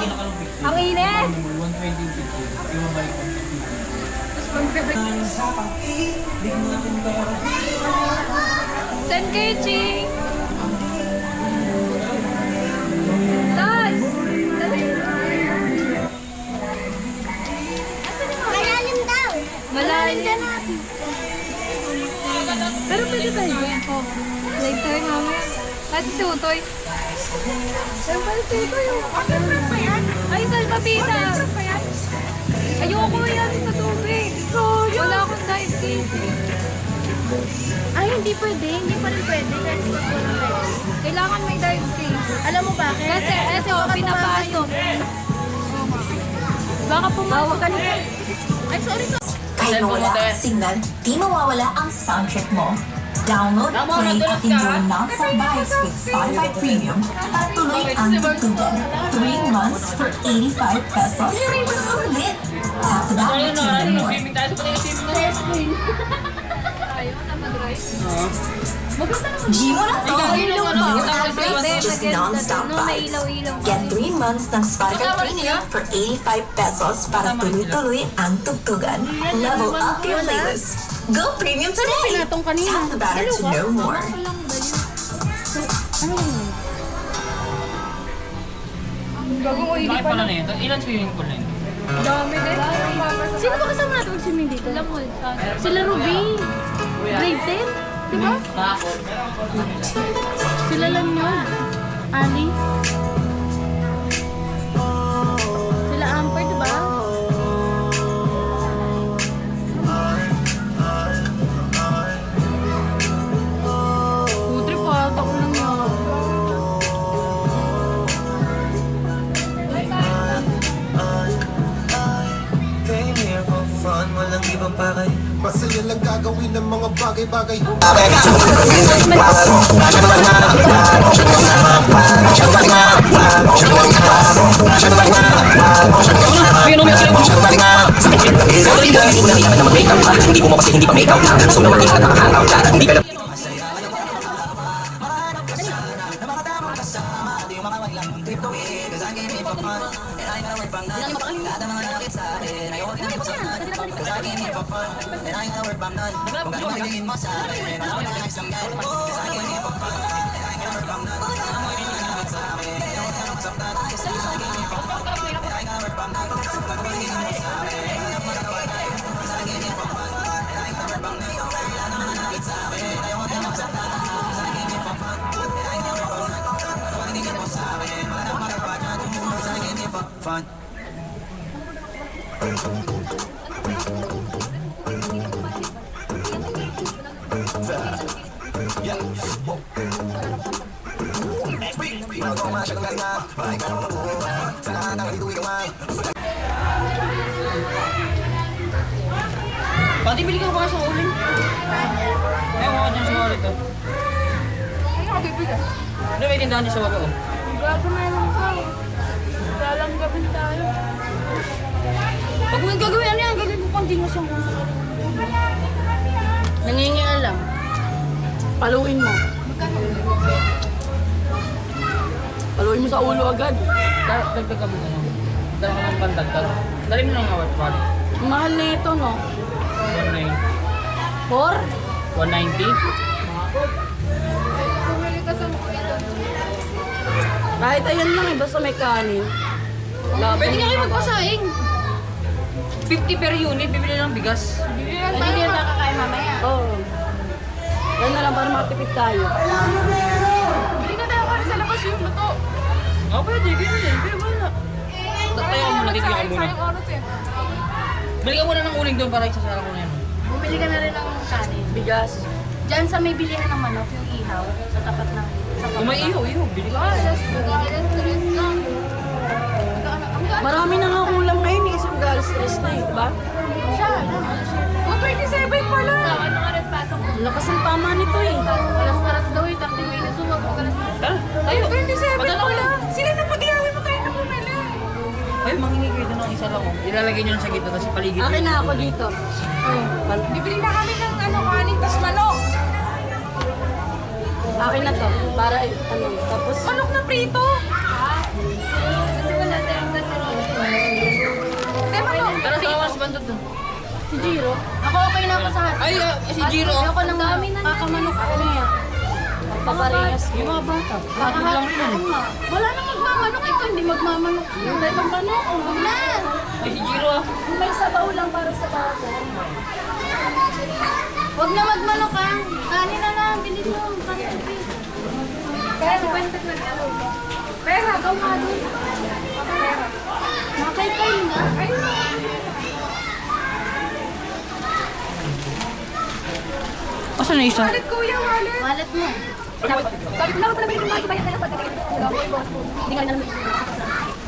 Ang init! 120 yung balik ko. Send kayo, Ching! Tay! Malalim daw. Malalim ka natin. Pero pwede tayo ba? Oo. Like tayo namin. Kasi si Utoy. Saan si Utoy? Ay, salpapita! Ayoko yan sa tubig. Wala akong dive kit. Ay, hindi pwede. Hindi pa rin pwede. Kasi walang pwede. Kailangan may dive kit. Alam mo bakit? Kasi pinapasok. Baka pumasok ka nito. Ay, sorry. Kahit mawala ang signal, di mawawala ang soundtrack mo. Download, play at enjoy non-stop vibes with Spotify Premium at tuloy ang tutugan. 3 months for 85 pesos. Sulit! Tap to that to learn more. Ayaw na mag-drive. Gmo na to! Hindi, It's just non-stop vibes. ilaw-ilaw. Get 3 months ng Spotify Premium for 85 pesos para tuloy-tuloy ang tugtugan. Level up your playlist. Go Premium today! Pinatong kanina. Tap about it to know more. Gagong oily Bakit pa pala lang. na yun? Ilan swimming pool na yun? Dami din. Sino ba kasama natin mag-swimming dito? Alam mo, Sila Ruby. Grade 10? Di ba? Sila lang yun. Alice. Sila Amper, di ba? Putri pa, ako lang yun. Came here for fun, walang ibang pakay. Masaya lang gagawin ng mga bagay-bagay. Hindi mo kasi hindi pa make out. So naman hindi ka nakaka-out. Hindi ka fun. Pati bili ka ba sa uling? Ewan ko dyan sa ulit to. Ano ka bibigyan? Ano may tindahan dyan sa wabo? Gago meron ka. Dalang gawin tayo. Pag may gagawin, ano yan? Gagawin ko pang dingos yung puso. Nangingialam. Paluin mo. Paluin mo sa ulo agad. Dagdag ka mo ano? Dala ka ng pandagdag. Dali mo lang awat pali. Mahal na ito, no? 190. 4? 190? Pumili ka sa mga ito. Kahit ayan lang eh, basta may kanin. Pwede nga kayo magpasaing. 50 per unit, bibili ng bigas. Hindi yan nakakain mamaya. Oo. Yan na lang para makatipid tayo. Hindi na tayo sa labas yung luto. Pwede, ganyan. Pero wala. Tayo ka muna, titiyo ka muna. Sayang oras eh. Bili ka muna ng uling doon para isasara ko na yan. Bumili ka na rin ng kanin. Bigas. Diyan sa may bilihan ng manok, yung ihaw, sa tapat ng... Kung may iho, bili ka. Stress lang. Marami na nga kulang ngayon eh, isang gal stress na eh, diba? Siya, ano? 27 pala. Ano nga rin pasok? Lakas ang tama nito eh. Alas daw eh, 30 minutes. Huwag mo alas. Tara, Ay, tayo. 27 Padala ko pala. na. Sila na pag-iawin mo tayo na bumili. Ay, mangingi kayo doon ng isa lang. Ilalagay nyo lang sa gitna, tapos paligid. Akin na ako dito. Bibili na kami ng kanin, tas manok. Akin na to, para ano, tapos... Manok na prito. Kasi wala tayong Si Jiro? Ako okay na ako sa hotdog. Ay, si Jiro. Ayoko ng Dami na kakamanok ako niya. Paparehas Yung mga bata. Hotdog lang rin yan. Wala nang magmamanok. Ito hindi magmamanok. Wala ibang manok. Huwag na. Ay, si Jiro. May sabaw lang para sa bata. Huwag na magmanok ha. Kanin na lang. Bilhin mo. Pang-tubig. Kaya si Pantat na ano. Pera, ikaw nga doon. Pera. Makay-kay na. Asan na isa? Wallet kuya, wallet. Wallet mo. Sabi ko lang pala may mga bayad na lang pagkakit. Hindi ka rin alam.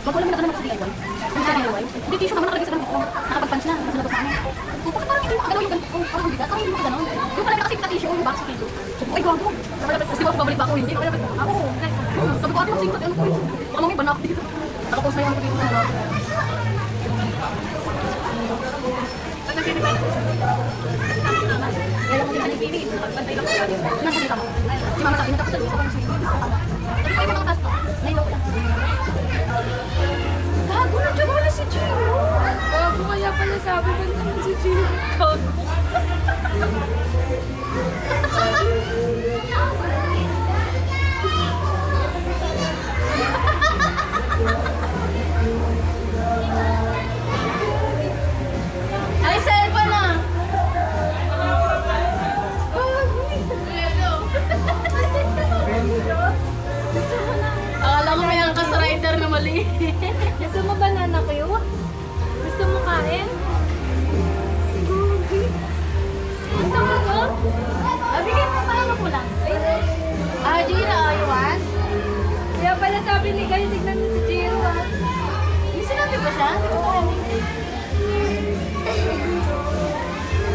Magkulang na ka naman sa DIY. Hindi sa DIY. Hindi tissue naman nakalagay sa kanila. Nakapag-punch na. Nasa labas na ano. Bakit parang hindi mo kagalaw yung ganito? Parang hindi ka. Parang hindi mo kagalaw. Yung pala kasi na-tissue yung box sa kilo. Ay, gago. Tapos di ba babalik ba ako? Hindi. Ako. Sabi ko, ate mag-singkot. Ano ko yun? Baka mamay banak dito. Nakapost na yung ano ko dito. Kaya lang kasi Pili. Pantay lang ko. Nasa mo. Si mama sabi, natapos sa doon. Sa pang sweet. Sabi ko, ay mga tasto. Nailok lang. Gago na dyan wala si Jiro. Bago kaya pala sabi ko naman si Chico. Ay, cellphone na. Akala ko may angkas rider na mali. Gusto mo banana kayo? Gusto mo kain? Gusto mo ko? Bigay mo pa lang lang. Ah, Gina, ayawan? Kaya pala sabi ni Guy, tignan mo si Jiro ah. Yung sinabi ba siya?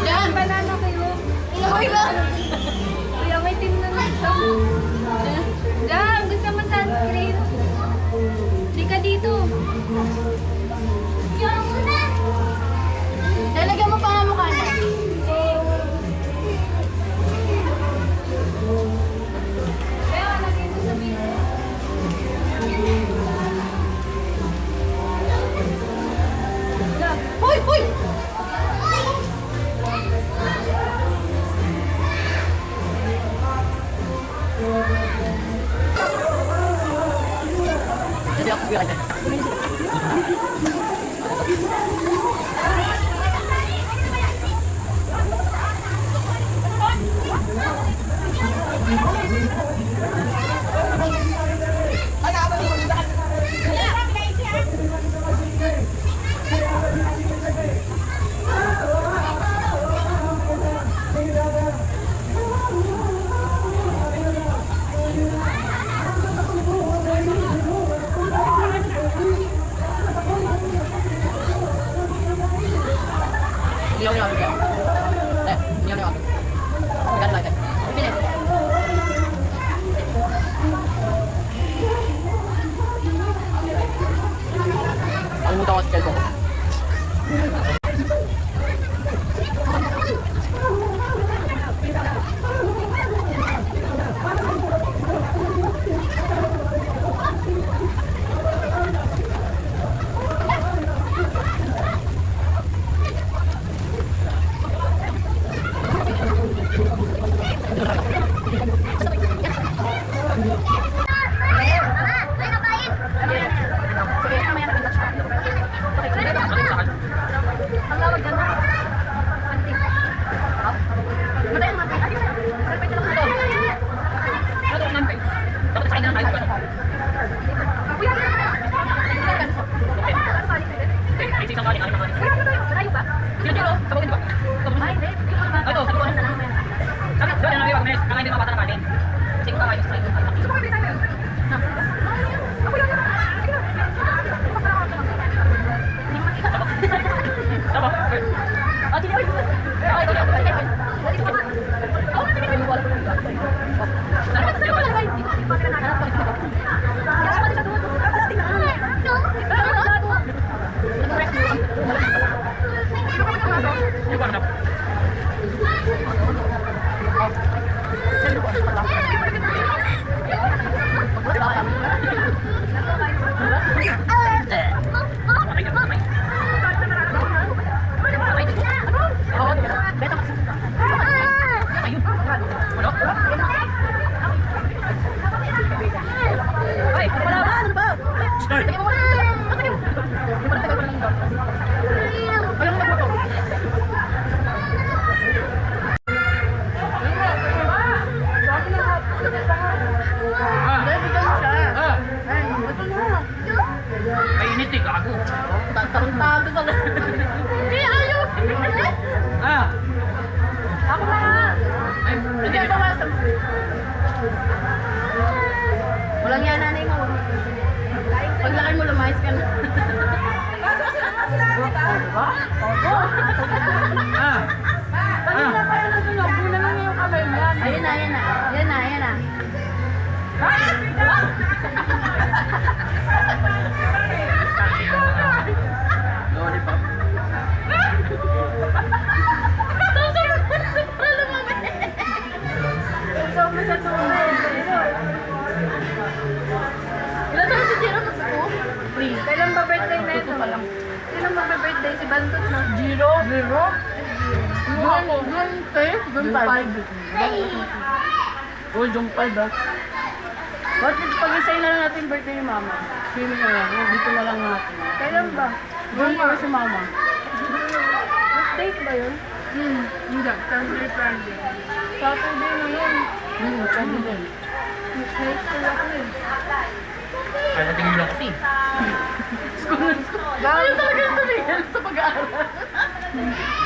Jan! Banana kayo. Okay ba? Kuya, may team na nito. Jam, gusto mo sunscreen? Di ka dito. Lalagyan mo pa nga mukha na. Kaya lagay mo sa video. Hoy! Hoy! Tarantado talaga. Hindi, ayaw. Ah! Ako na nga. Ay, Hindi, bawasan. Walang yan, nanay mo. Paglaki mo, lumayas ka na. Ah! Kanina pa yun nasunog. Muna lang yung kamay mo. Ayun na, ayun na. Ayun na, ayun na. Lollipop. Ilan taon si Jero? Three. Kailan ba birthday na ito? Kailan ba birthday si Bantot na? Zero. Zero? Doon five. Oh, Jong Pal ba? Ba't pag-isay na lang natin birthday ni Mama? Sino na lang? Dito na lang natin. Kailan ba? Doon pa si Mama. Date ba yun? Hindi. Sunday, Friday. Saturday na yun. Sabi din. High school ako eh. Ay, natingin lang kasi. Ayaw talaga yung tumingin sa pag-aaral.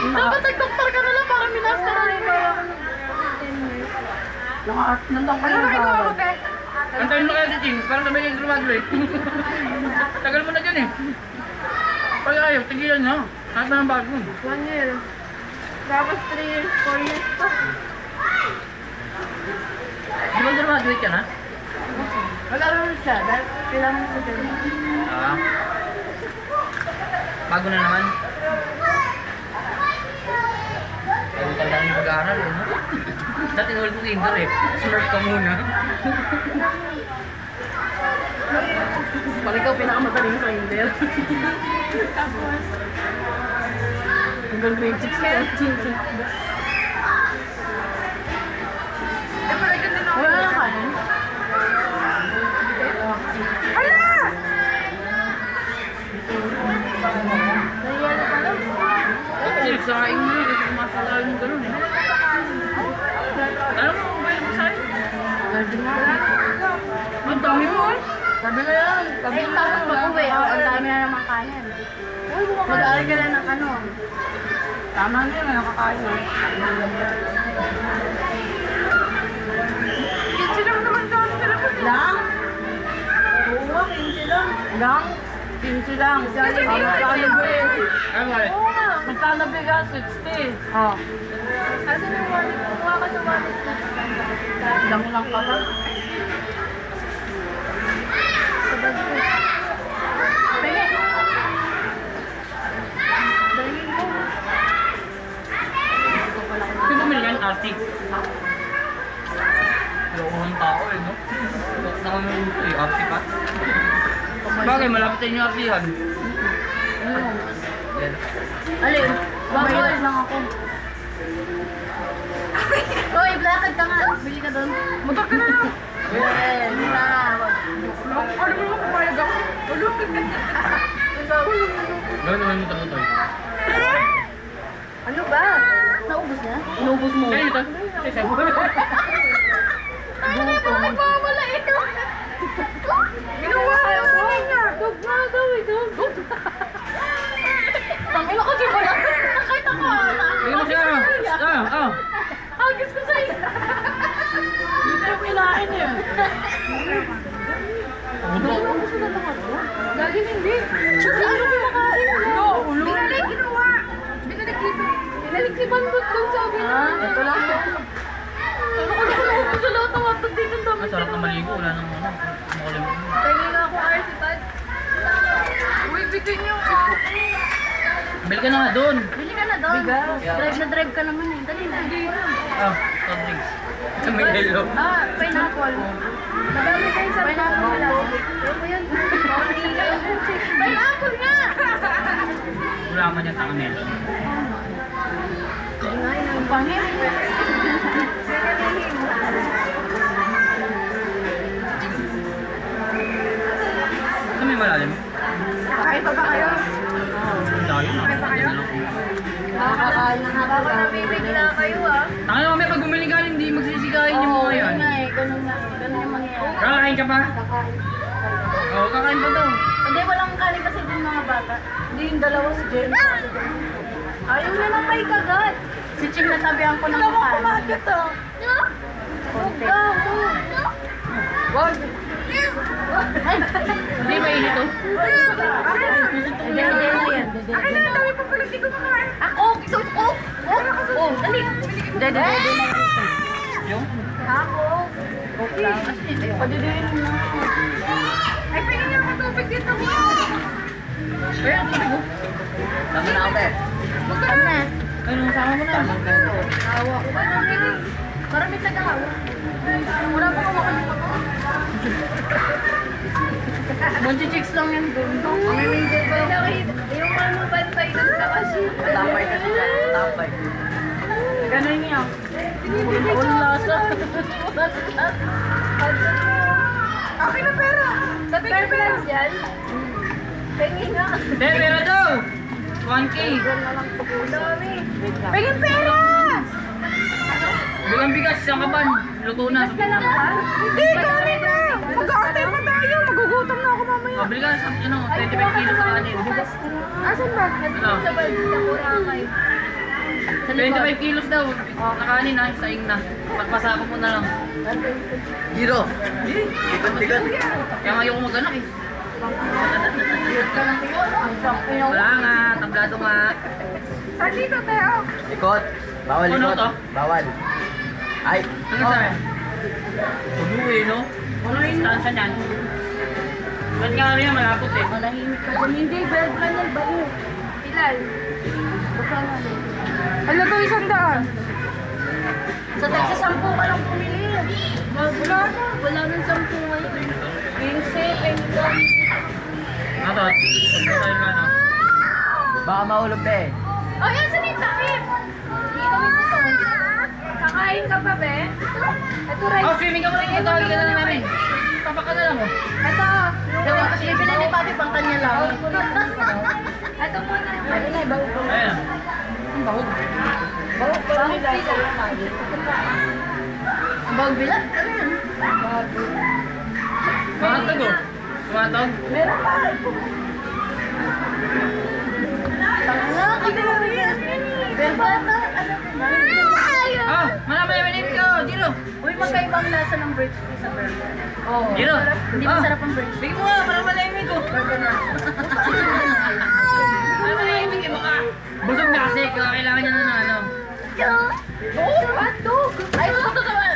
Dapat nag-doctor ka na lang para minasta na rin. Nandang ka na nag-aaral. Antayin mo kaya si Ching, parang sabi niya graduate. Tagal mo na dyan eh. Pag ayaw, tigilan na. Kahit na ang bago. 1 year. Tapos 3 years, 4 years pa. Di ba graduate ka na? Mag-aaral siya dahil kailangan ko din. Ah. Bago na naman. Ay, tanda yung pag-aaral eh, no? Dati nulit mo kinder eh. Smart ka muna. Pag ikaw pinakamadaling grinder. Tapos, hanggang grade 6 ka. Wala lang kanin. Kasi nagsaing mo eh. Kasi kumasalain mo ganun eh. Alam mo kung ba yung sa'yo? Ang dami mo eh. Sabi ko yan. Sabi ko tapos pag-uwi, ang dami na naman kanin. Mag-aaral ka na ng ano. Tama na yun, nakakain na. Kitsi lang naman doon sila po. Lang? Oo nga, 15 lang. Lang? 15 lang. Magkano ba eh? Ay, bakit? Magkano biga? 60. Oh. Ano yung wallet? Kuha ka sa wallet na. Lang ka ba? Sa bag ko. Pwede. Dalhin ko. Sino bumili yan? Arctic. Loohang tao eh, no? Nakamili ito eh, Arctic pa. Bagay, malapitin yung Arctic yan. Yan. Alin? Babawal lang ako. Hoy, lakad ka nga. Bili ka doon. Motor ka na lang. Yes, na. Ano mo lang kumayag ako? Ulo. Gawin naman mo ito. Ano ba? Naubos na? Inubos mo. Kaya ito. Kasi Ano na ba? Nagmamala ito. Ginawa ko niya. Dog na daw eh, dog. Tangin ako, di ba lang? Nakita ko. Bigyan mo siya. Agis ko sa'yo. Hindi ko kinain eh. Lagi hindi. Ano kumakain? No, ulo. Binalik, ginawa. Binalik dito. Binalik ni Bandot doon sabi na. Ito lang. Ano ko na naubos sa lahat ng hotdog dito ang dami. Masarap na maligo. Wala nang ano. Makulim mo. Tingin nga ako, Arsi, Tad. Uy, bitin niyo. Bili ka na nga doon. Bili ka na doon. Drive na drive ka naman eh. Dali na. Soft drinks. Sa may yellow. Pineapple. Madami kayo sa Pineapple. Ano mo yan? Pineapple nga! Wala man yung tangan nila. Ang pangit. Saan may malalim? Kahit pa ba kayo? Ang layo na. Nakakain na nga Baka nabibigla kayo ah. Tangan mo kami pag bumili ka, hindi magsisigahin yung mga yan. Ganun na. Ganun yung mangyayari. Kakain ka pa? Kakain. Oo, kakain pa daw. Hindi, walang kanin kasi din mga bata. Hindi yung dalawa si Jen. Ayaw na lang may kagat. Si Ching natabihan ko ng kanin. Ikaw kumagat ah. Konti. Wag. Hindi ba inito? Hindi na yan. Akin na, dami pa pala hindi ko makain. Ako, isuot ko. Oh, dali. Dede na yan. Yung? Ako. Okay. Padidiin mo. Ay, pwede niyo ako tubig dito mo. Kaya, tubig mo. Tama na ako, te. Magkaroon na. Ano, sama mo na. Hawa ko. Ano, pwede? Parang may tagahawa. Wala pa kumakain pa ko. Bunchi chicks lang yan doon. Ang mimingil pa lang. Yung ano bantay doon sa kasi. Tapay kasi siya. Tapay. Ganun niya. Walang lasa. Akin na pera. Sa pera yan. Pengin nga. Te, pera daw! 1K. Pengin pera! Bigang bigas, isang kaban. Luto na. Basta lang ba? Hindi, kami na! Mag-aantay pa tayo! Magugutom na ako mamaya. Mabili ka, 25 kilos sa kanin. Asan ba? Sa bal, sa kurang kayo. 25 kilos daw. Na kanin ha, saing na. Pagpasako mo na lang. Giro. Tigat-tigat. Kaya nga ayoko mag-anak eh. Wala nga, tablado nga. Saan dito, Teo? Ikot. Bawal Ano ikot. to? Bawal. Ay. Ano sa'yo? Tuloy, no? Ano yung instansya niyan? Ba't nga kami yan, malapot eh. Malahimik ka dyan. Hindi, bear plan yan, bago. Ilal. Ano to, 100? Sa Texas, 10 ka lang pumili. Wala na. Wala nang 10 ngayon. 15, 20. Ano to? Pagka tayo ka, no? Baka mahulog pa eh. Oh, yan sa nita, Pip. Hindi kami gusto. Kakain ka pa, be? Ito, rice. Oh, swimming ka muna yung tawagin ka na namin. Papak ka na lang, oh. Ito. Kasi bibili ni Pati pang kanya lang. Ito muna. Ito na, bago ko. Ayan. Ang bahog. Bago ko nila sa kain. Bago bilat? Ano yan? Mahatag, oh. Tumatawag. Meron pa. Tanga, kinurias yan eh. Pero bata, alam mo ba? Ah, malamay malit ko, Giro. Uy, magkaibang lasa ng breaks sa burger. Oo. Giro. Hindi masarap ang breaks. Bigyan mo nga, para malamig ko. Para malamig eh, baka. Busog na kasi, kaya kailangan niya na ano. Oo, hotdog. Ay, ito naman.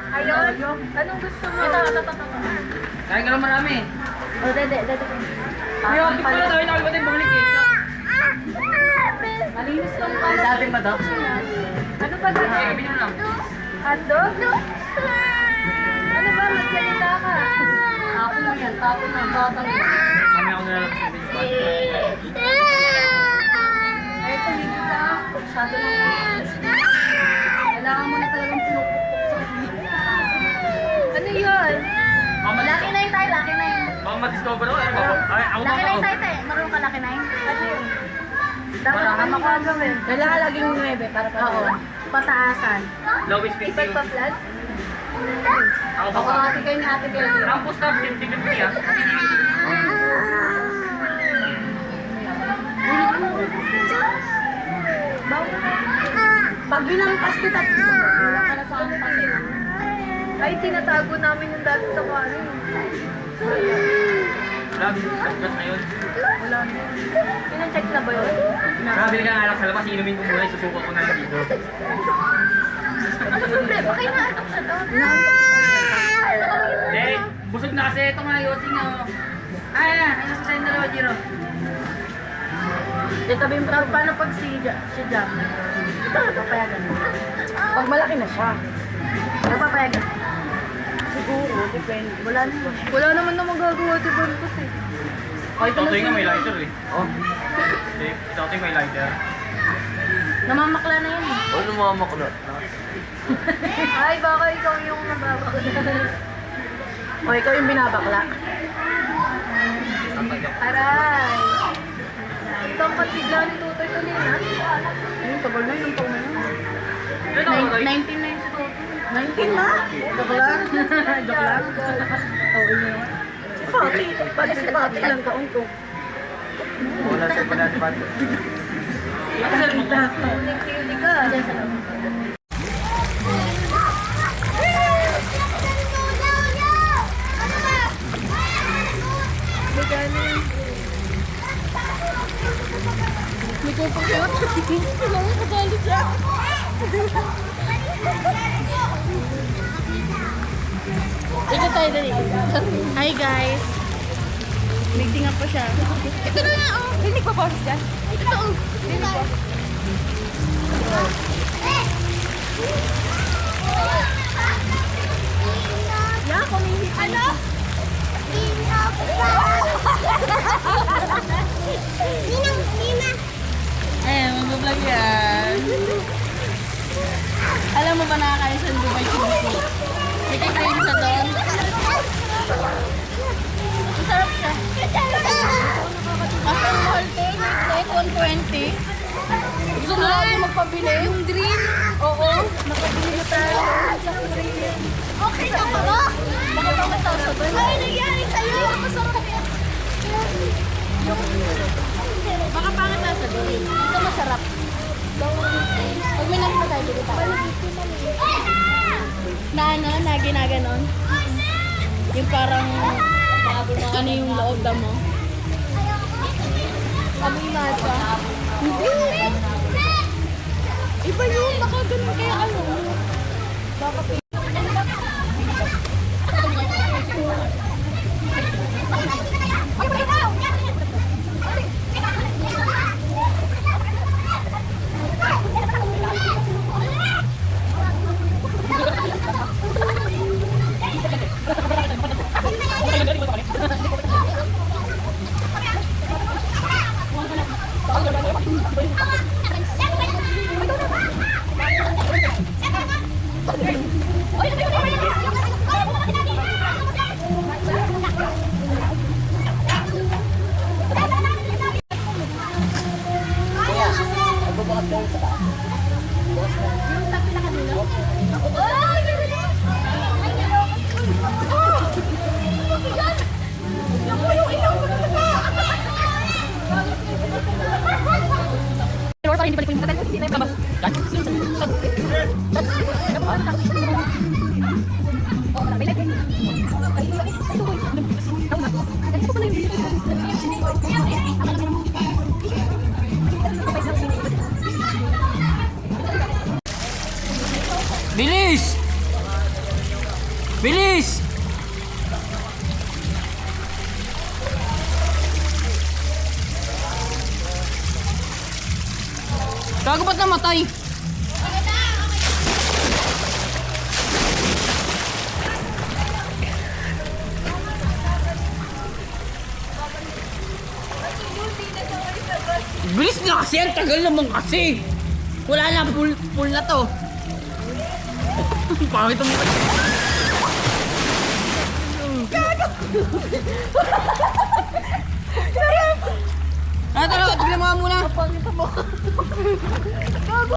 Ayun. Anong gusto mo? Ito. Kaya ka lang marami. Oh, dede. Kaya, di pala tayo nakalimutan yung bumalik eh. Malinis lang pala. Sa atin ba to? Ano ba Kaya, na? gawin mo lang. Hotdog? Ano ba? Magsalita ka. Ako mo yan. Tapos ng batang. Kami ako na lang sa spot. Ay, tumigil ka. Masyado lang. Kailangan mo na talagang pinupukpok sa ano yun? Lucky 9 tayo, Lucky 9. Baka ma-discover ako. Ay, ako ba Lucky 9 ako? tayo, te. Marunong ka Lucky 9? Ano yun? Dapat ka makagawin. Kailangan laging 9 para pa. Oo. Pataasan. Lowest 50. Ipag pa plus? Ako ba? Ate kayo ni ate kayo. Ang post up, 50-50 ah. Pag binampas kita, wala ka na sa akin kasi. Ay, tinatago namin yung dati sa kwari. Grabe, gas na yun. Wala na. Pinacheck na ba yun? Grabe ka nga lang sa labas, inumin ko muna, isusuko ko na lang dito. Ano problema? Kaya naatok siya doon. Hindi, busog na kasi ito nga, yosi nga. Ayan, ano sa tayong dalawa, Giro? Tabi mo paano pag si Jam? Ito, papayagan mo. Pag malaki na siya. Papayagan. Siguro, depende. Wala naman na magagawa si Bantos eh. Ay, Totoy nga may lighter eh. Oh. Totoy may lighter. Namamakla na yan eh. Ano mga makulot? Ay, baka ikaw yung nababakla. O, ikaw yung binabakla. Aray! Ito ang patigla ni Tutoy tuloy na. Ayun, tagal na yung taon na yun. Ito, Totoy. 19 na yun si Tutoy. 19 na? Joke lang. Joke lang. Tawin mo yun. Bakit si Pati lang taon ko? Wala sa pala si Pati. Ito tayo dali. Hi guys. Meeting up pa siya. Ito na nga oh. Hindi pa pause dyan. Ito oh. Yeah, kumihit. Ano? Eh, mag-vlog yan. Alam mo ba nakakain sa Dubai Chibiki? May kakain sa doon. Masarap siya. Mas ang mahal to. Like 120. Gusto mo lang magpabili? Yung dream? Oo. Magpabili na tayo. Okay na ba? Baka pa matasabay. Ay, nangyari sa'yo. Masarap yan. Baka pangit na sa doon. Ito masarap. Pag may nakita tayo, dito tayo. Na ano, na ginaganon. Yung parang, ano yung loob mo. Amoy matcha. Hindi! Iba yun, baka ganun kaya ano. Baka Bilis! Bilis! Gago ba't namatay? Bilis na kasi! Ang tagal naman kasi! Wala na, full na to. Pangit ang mukha. Gago! Sarap! Tara, tignan mo nga muna. Pangit ang mukha. Gago!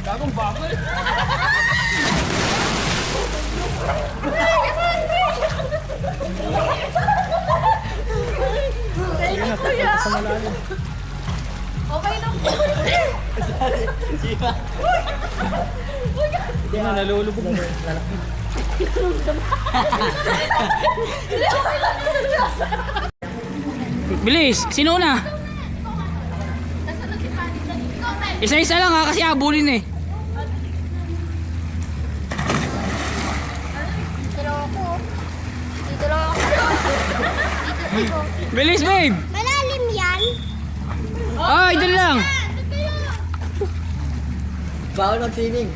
Gagong bakal. Okay lang. Hindi na nalulubog mo. Bilis! Sino na? Isa-isa lang ha, kasi habulin eh. Dito lang ako. Bilis, babe! Malalim yan. Ay, dun lang! Bawal mag-swimming.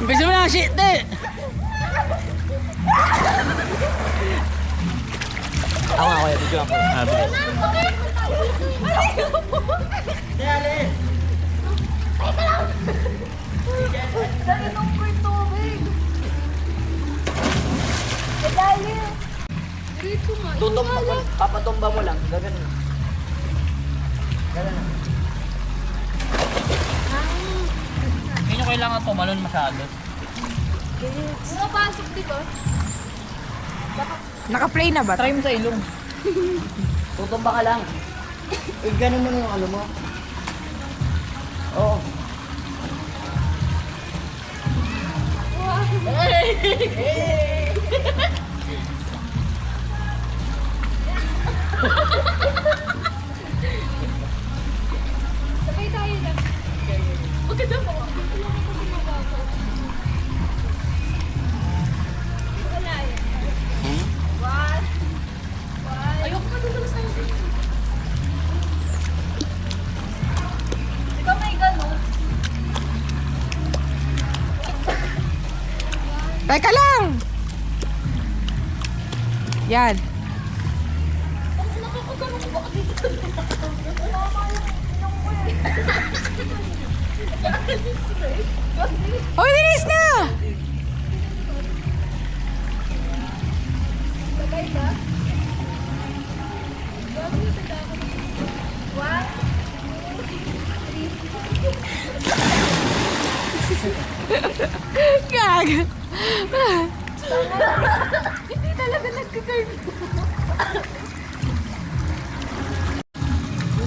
Bisa mo na, shit! Ako, video ako. Bilis. Papatumba mo lang. Ganun. Ganun. Hindi nyo kailangan tumalon masyado. Pumapasok dito. Naka-play na ba? Try mo sa ilong. Tutumba ka lang. Ganun mo na yung ano mo. Oo. Sabay tayo lang. Maganda mo. Wala yan. One. Ayoko pa dito sa iyo. Di ba may gano'n? Teka lang! Yan. Hoy, bilis na! Sabay ba? One. Gag! Hindi talaga nagka-curve.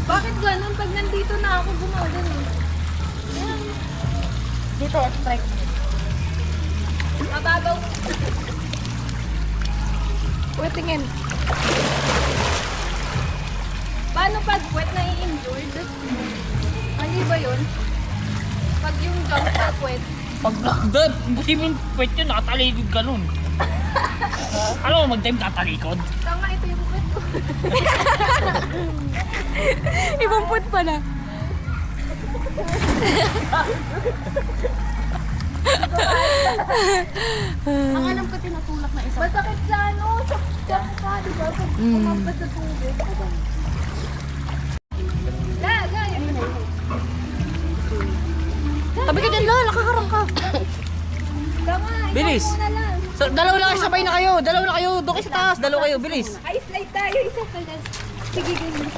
Bakit ganun? Pag nandito na ako, gumagano. Dito, strike. Mababaw. Uy, tingin. Paano pag wet na i-injured? Ano ba yun? Pag yung jump na wet. Pag nagdad, imposible yung pwet yun, nakatalikod ka nun. Alam mo, mag-time tatalikod. Tama, ito yung wet ko. Ibang put pala. Ang alam ko tinutulak na isa. Masakit sa ano, sa jump ka, di ba? Pag kumampas sa tubig. Gaya. Tabi ka dyan, Lola, nakaharang ka. Tama, Bilis. ikaw muna lang. Dalawa lang, sabay na kayo. Dalawa na kayo. Doon kayo sa taas. Dalawa kayo, bilis. Ay, slide tayo. Isa pa lang. Sige, ganyan.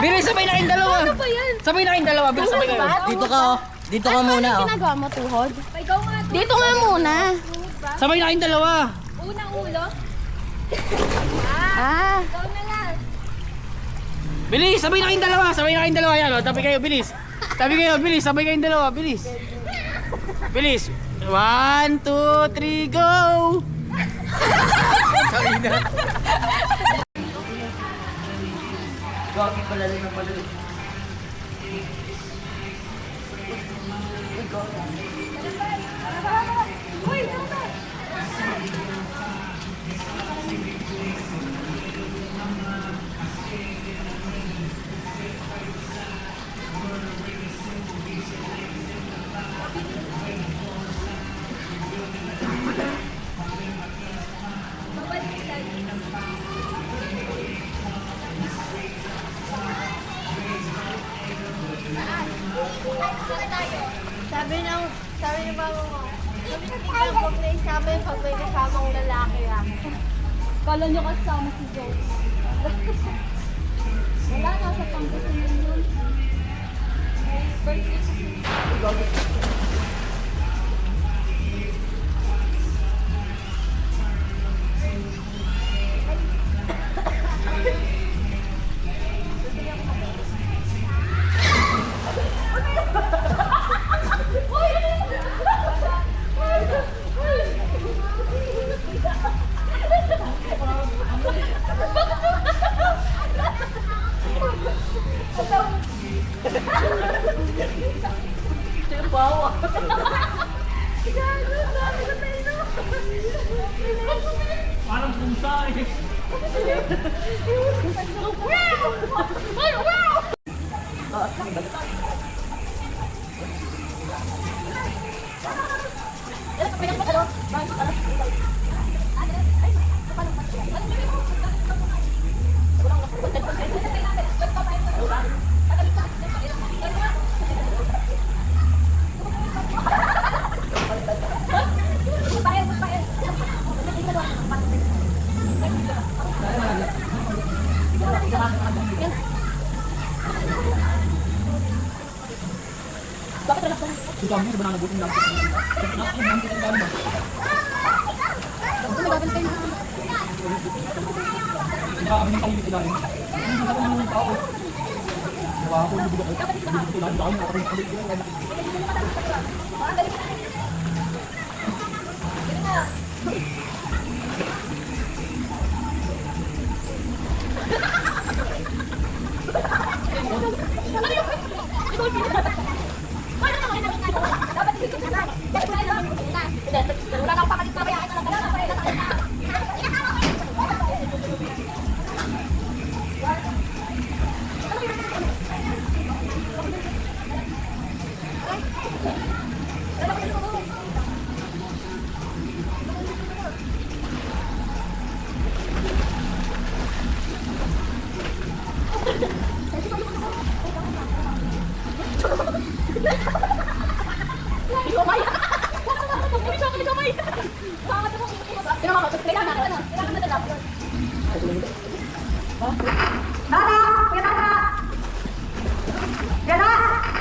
Bilis, sabay na kayong dalawa. Ano ba yan? Sabay na kayong dalawa. Bilis, sabay kayo. Dito ka, oh. Dito ka muna, oh. Ginagawa mo, tuhod? Ikaw nga. Dito nga muna. Tunod ba? Sabay na kayong dalawa. Unang ulo. Ah. Ikaw na lang. Bilis, sabay na kayong dalawa. Sabay na kayong dalawa. Yan, o. Tabi kayo, bilis. Tabi kayo, bilis. Sabay kayong dalawa. Bilis. Bilis. 1, 2, 3, go! Sorry na. Bakit pala rin ang pala? Uy, tama. Sabi ng mama mo, sabi ng huwag na isama yung pag may kasamang lalaki ah. Kala nyo kasama si Joe. Wala, nasa Pangasinan yun. Birthday kasi. Parang pusa eh. Yan na!